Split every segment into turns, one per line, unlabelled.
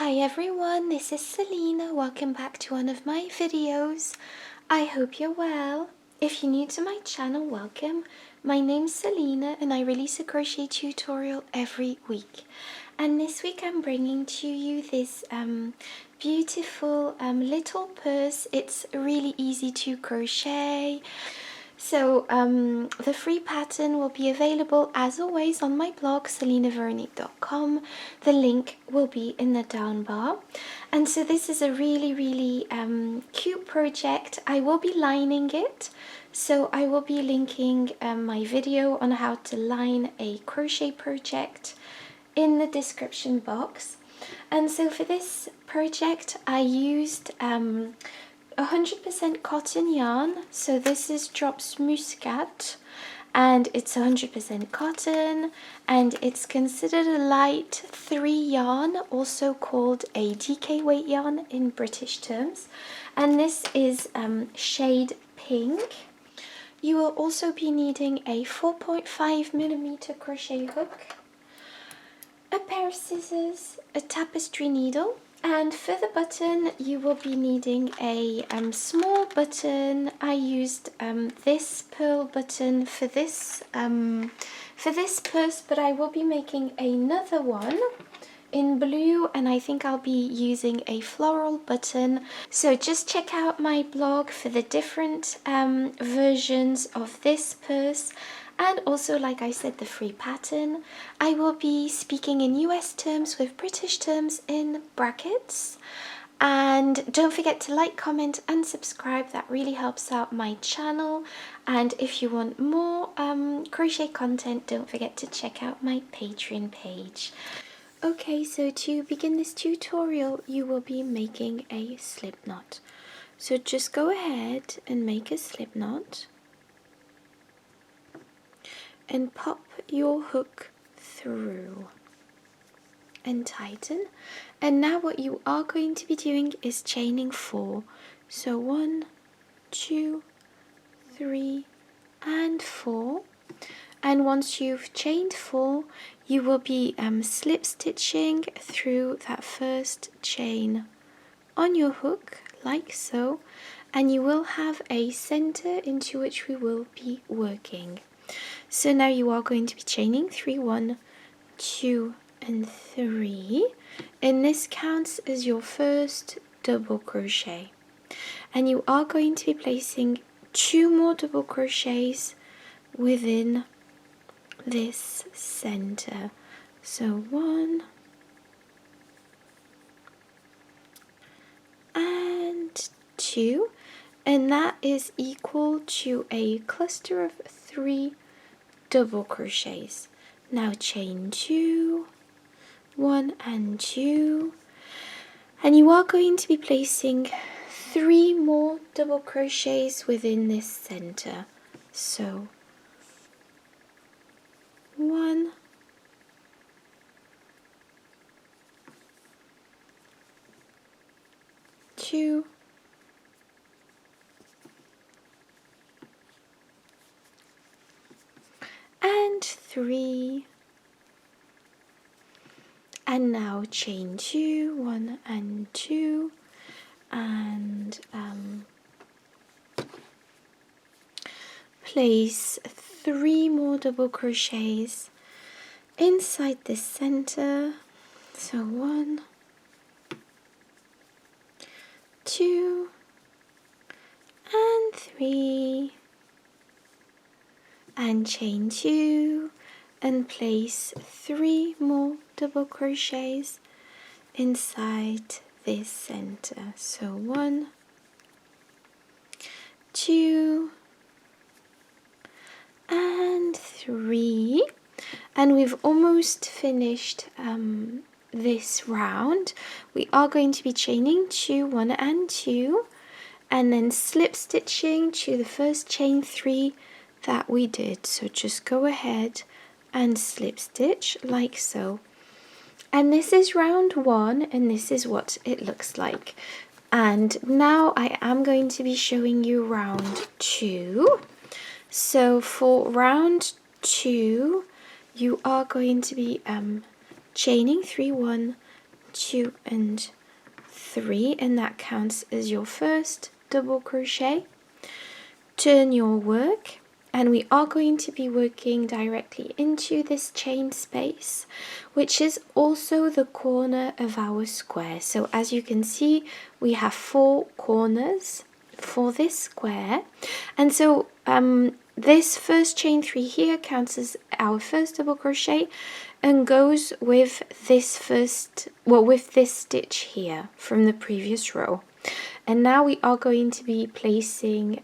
Hi everyone, this is Selina. Welcome back to one of my videos. I hope you're well. If you're new to my channel, welcome. My name's Selina and I release a crochet tutorial every week. And this week I'm bringing to you this beautiful little purse. It's really easy to crochet. So the free pattern will be available as always on my blog selinaveronique.com. The link will be in the down bar. And so this is a really cute project. I will be lining it. So I will be linking my video on how to line a crochet project in the description box. And so for this project I used 100% cotton yarn, so this is Drops Muscat and it's 100% cotton and it's considered a light 3 yarn, also called a DK weight yarn in British terms, and this is shade pink. You will also be needing a 4.5mm crochet hook, a pair of scissors, a tapestry needle, and for the button you will be needing a small button. I used this pearl button for this purse, but I will be making another one in blue and I think I'll be using a floral button. So just check out my blog for the different versions of this purse. And also, like I said, the free pattern. I will be speaking in US terms with British terms in brackets. And don't forget to like, comment and subscribe. That really helps out my channel. And if you want more crochet content, don't forget to check out my Patreon page. Okay, so to begin this tutorial, you will be making a slip knot. So just go ahead and make a slip knot. And pop your hook through and tighten. And now what you are going to be doing is chaining 4. So 1, 2, 3 and 4. And once you've chained 4, you will be slip stitching through that first chain on your hook like so, and you will have a center into which we will be working. So now you are going to be chaining 3, 1, 2 and 3, and this counts as your first double crochet. And you are going to be placing 2 more double crochets within this center. So 1 and 2, and that is equal to a cluster of 3 double crochets. Now chain 2, 1 and 2, and you are going to be placing 3 more double crochets within this center. So 1, 2, and 3, and now chain 2, 1 and 2, and place 3 more double crochets inside this center. So 1, 2 and 3, and chain 2 and place 3 more double crochets inside this center. So 1, 2 and 3, and we've almost finished this round. We are going to be chaining 2, 1 and 2, and then slip stitching to the first chain 3 that we did. So just go ahead and slip stitch like so. And this is round 1, and this is what it looks like. And now I am going to be showing you round 2. So for round 2, you are going to be chaining 3, 1, 2 and 3, and that counts as your first double crochet. Turn your work, and we are going to be working directly into this chain space, which is also the corner of our square. So as you can see, we have 4 corners for this square, and so this first chain 3 here counts as our first double crochet and goes with this with this stitch here from the previous row. And now we are going to be placing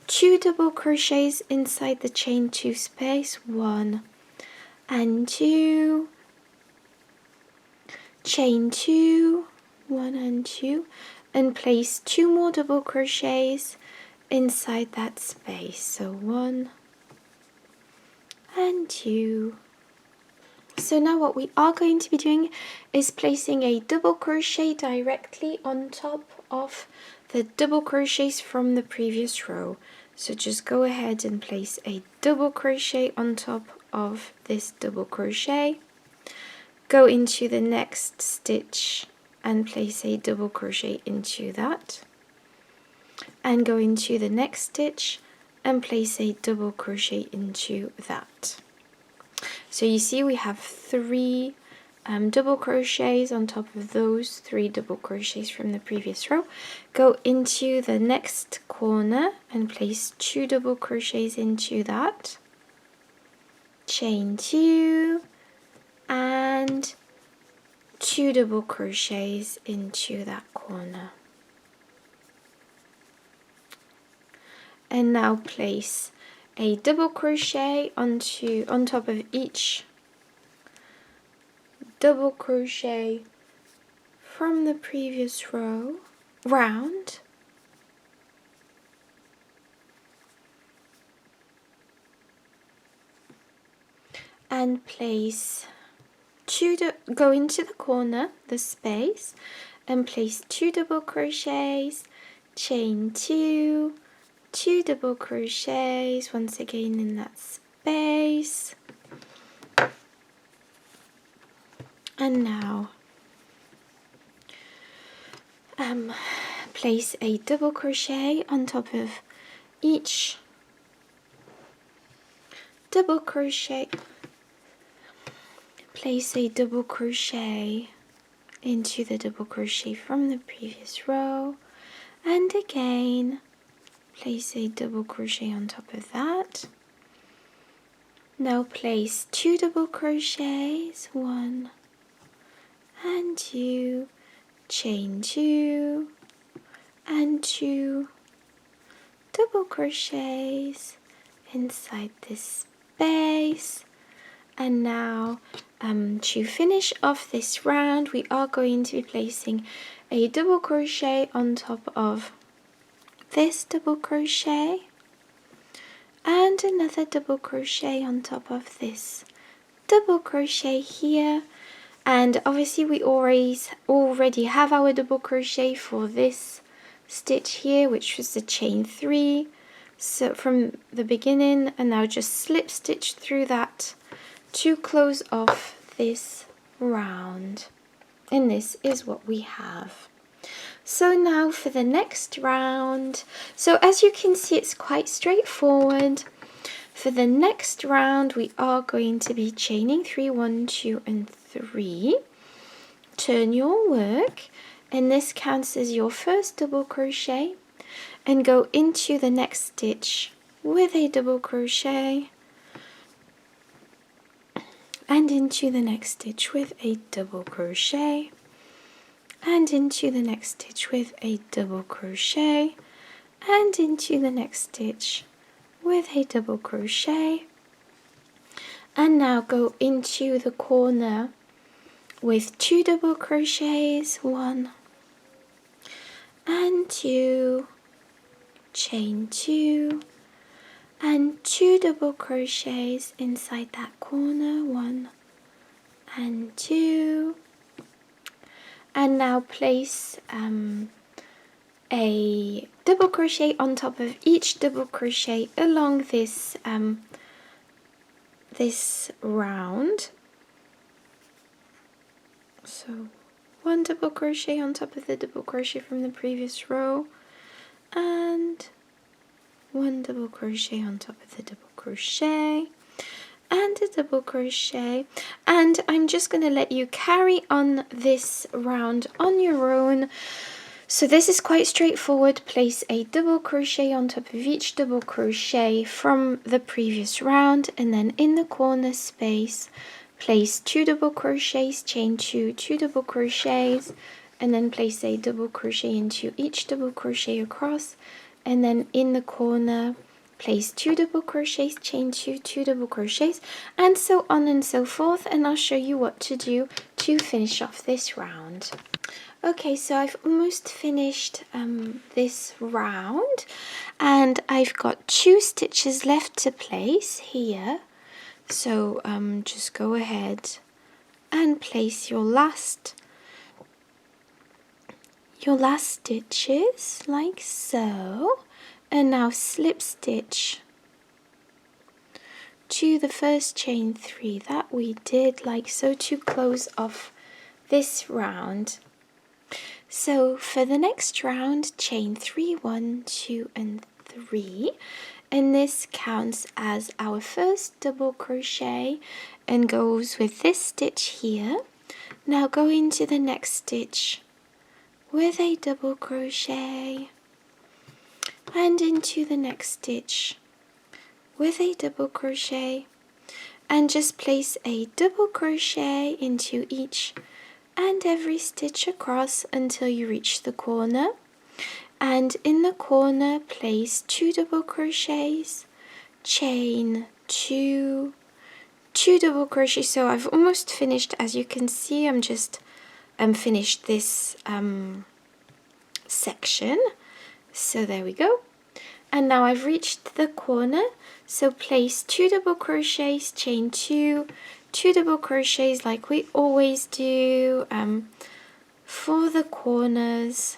2 double crochets inside the chain 2 space, 1 and 2, chain 2, 1 and 2, and place 2 more double crochets inside that space, so 1 and 2. So now what we are going to be doing is placing a double crochet directly on top of the double crochets from the previous row. So just go ahead and place a double crochet on top of this double crochet, go into the next stitch and place a double crochet into that, and go into the next stitch and place a double crochet into that. So you see we have 3 double crochets on top of those 3 double crochets from the previous row. Go into the next corner and place 2 double crochets into that, chain 2 and 2 double crochets into that corner. And now place a double crochet on top of each double crochet from the previous round, and place go into the corner, the space, and place 2 double crochets, chain 2, 2 double crochets once again in that space. And now place a double crochet on top of each double crochet. Place a double crochet into the double crochet from the previous row, and again place a double crochet on top of that. Now place 2 double crochets, 1 and 2, chain 2 and 2 double crochets inside this space. And now to finish off this round, we are going to be placing a double crochet on top of this double crochet and another double crochet on top of this double crochet here. And obviously we already have our double crochet for this stitch here, which was the chain 3, so from the beginning, and now just slip stitch through that to close off this round. And this is what we have. So now for the next round, so as you can see it's quite straightforward. For the next round we are going to be chaining 3, 1, 2 and 3. Turn your work, and this counts as your first double crochet, and go into the next stitch with a double crochet and into the next stitch with a double crochet and into the next stitch with a double crochet and into the next stitch with a double crochet. And now go into the corner with 2 double crochets, 1 and 2, chain 2 and 2 double crochets inside that corner, 1 and 2. And now place a double crochet on top of each double crochet along this this round. So one double crochet on top of the double crochet from the previous row, and one double crochet on top of the double crochet, and a double crochet. And I'm just going to let you carry on this round on your own. So this is quite straightforward. Place a double crochet on top of each double crochet from the previous round, and then in the corner space place 2 double crochets, chain 2, 2 double crochets, and then place a double crochet into each double crochet across, and then in the corner place 2 double crochets, chain 2, 2 double crochets, and so on and so forth. And I'll show you what to do to finish off this round. Okay, so I've almost finished this round, and I've got 2 stitches left to place here. So just go ahead and place your last stitches like so, and now slip stitch to the first chain 3 that we did like so to close off this round. So for the next round, chain 3, 1, 2, and 3, and this counts as our first double crochet and goes with this stitch here. Now go into the next stitch with a double crochet, and into the next stitch with a double crochet, and just place a double crochet into each and every stitch across until you reach the corner, and in the corner place 2 double crochets, chain 2, 2 double crochets. So I've almost finished, as you can see. I'm just finished this section, so there we go. And now I've reached the corner, so place 2 double crochets, chain 2, 2 double crochets like we always do for the corners.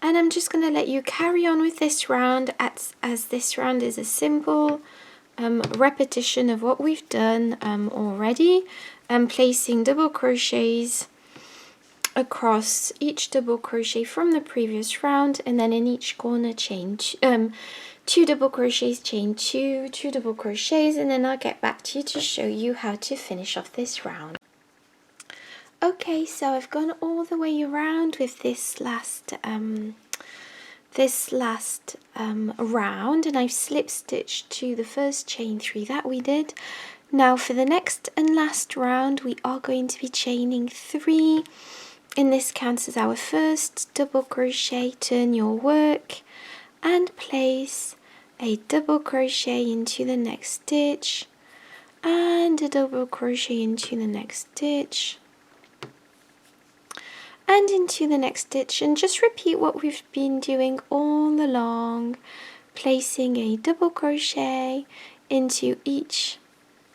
And I'm just going to let you carry on with this round as this round is a simple repetition of what we've done already, placing double crochets across each double crochet from the previous round, and then in each corner chain 2 double crochets, chain 2, 2 double crochets, and then I'll get back to you to show you how to finish off this round. Okay, so I've gone all the way around with this last round, and I've slip stitched to the first chain 3 that we did. Now for the next and last round, we are going to be chaining 3, and this counts as our first double crochet. Turn your work and place a double crochet into the next stitch, and a double crochet into the next stitch, and into the next stitch, and just repeat what we've been doing all along, placing a double crochet into each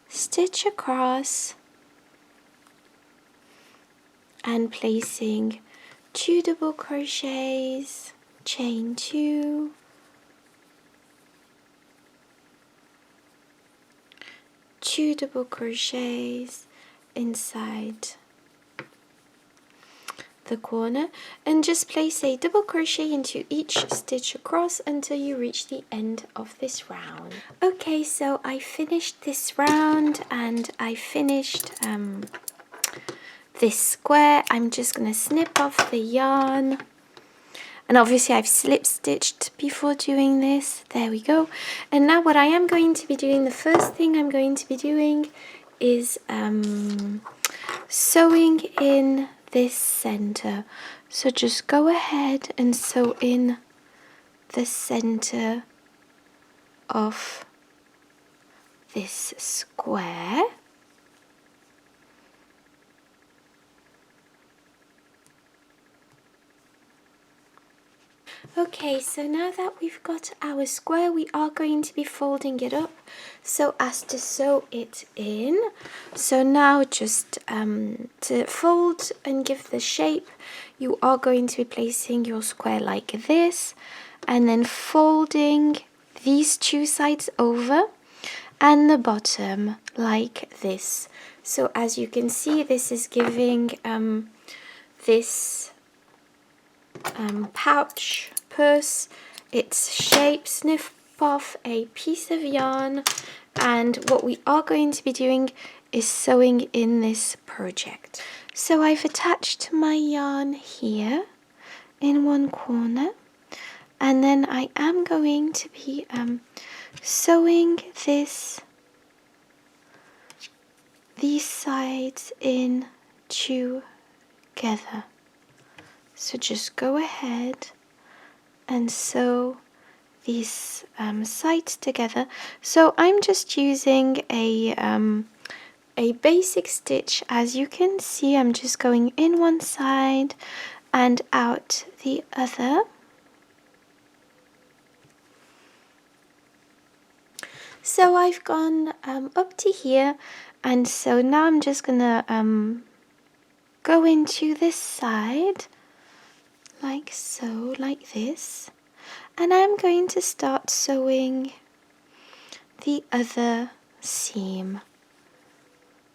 stitch across, and placing 2 double crochets, chain 2, 2 double crochets inside the corner, and just place a double crochet into each stitch across until you reach the end of this round. Okay, so I finished this round, and I finished this square. I'm just going to snip off the yarn, and obviously I've slip stitched before doing this. There we go. And now what I am going to be doing, the first thing I'm going to be doing is sewing in this center. So just go ahead and sew in the center of this square. Okay, so now that we've got our square, we are going to be folding it up so as to sew it in. So now just to fold and give the shape, you are going to be placing your square like this, and then folding these 2 sides over, and the bottom like this. So as you can see, this is giving this pouch purse its shape. Snip off a piece of yarn, and what we are going to be doing is sewing in this project. So I've attached my yarn here in one corner, and then I am going to be sewing these sides in together. So just go ahead and sew these sides together. So I'm just using a basic stitch. As you can see, I'm just going in one side and out the other. So I've gone up to here, and so now I'm just gonna go into this side like so, like this, and I'm going to start sewing the other seam.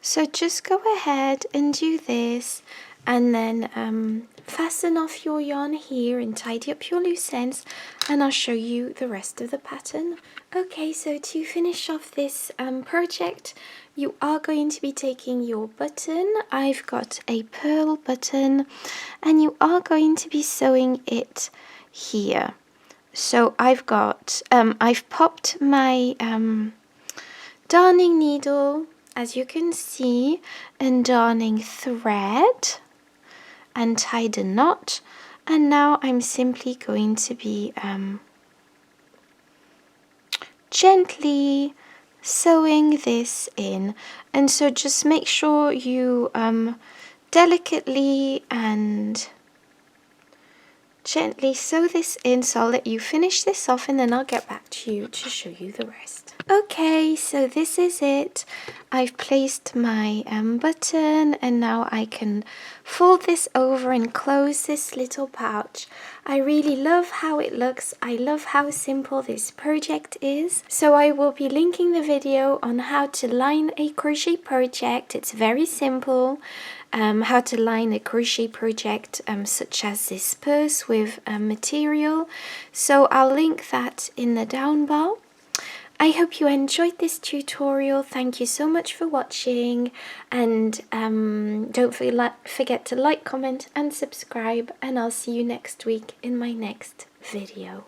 So just go ahead and do this, and then fasten off your yarn here and tidy up your loose ends, and I'll show you the rest of the pattern. Okay, so to finish off this project, you are going to be taking your button. I've got a pearl button, and you are going to be sewing it here. So I've popped my darning needle, as you can see, and darning thread, and tied a knot, and now I'm simply going to be gently sewing this in. And so just make sure you delicately and gently sew this in. So I'll let you finish this off, and then I'll get back to you to show you the rest. Okay, so this is it. I've placed my button, and now I can fold this over and close this little pouch. I really love how it looks. I love how simple this project is. So I will be linking the video on how to line a crochet project. It's very simple. How to line a crochet project such as this purse with material. So I'll link that in the down bar. I hope you enjoyed this tutorial. Thank you so much for watching, and don't forget to like, comment and subscribe, and I'll see you next week in my next video.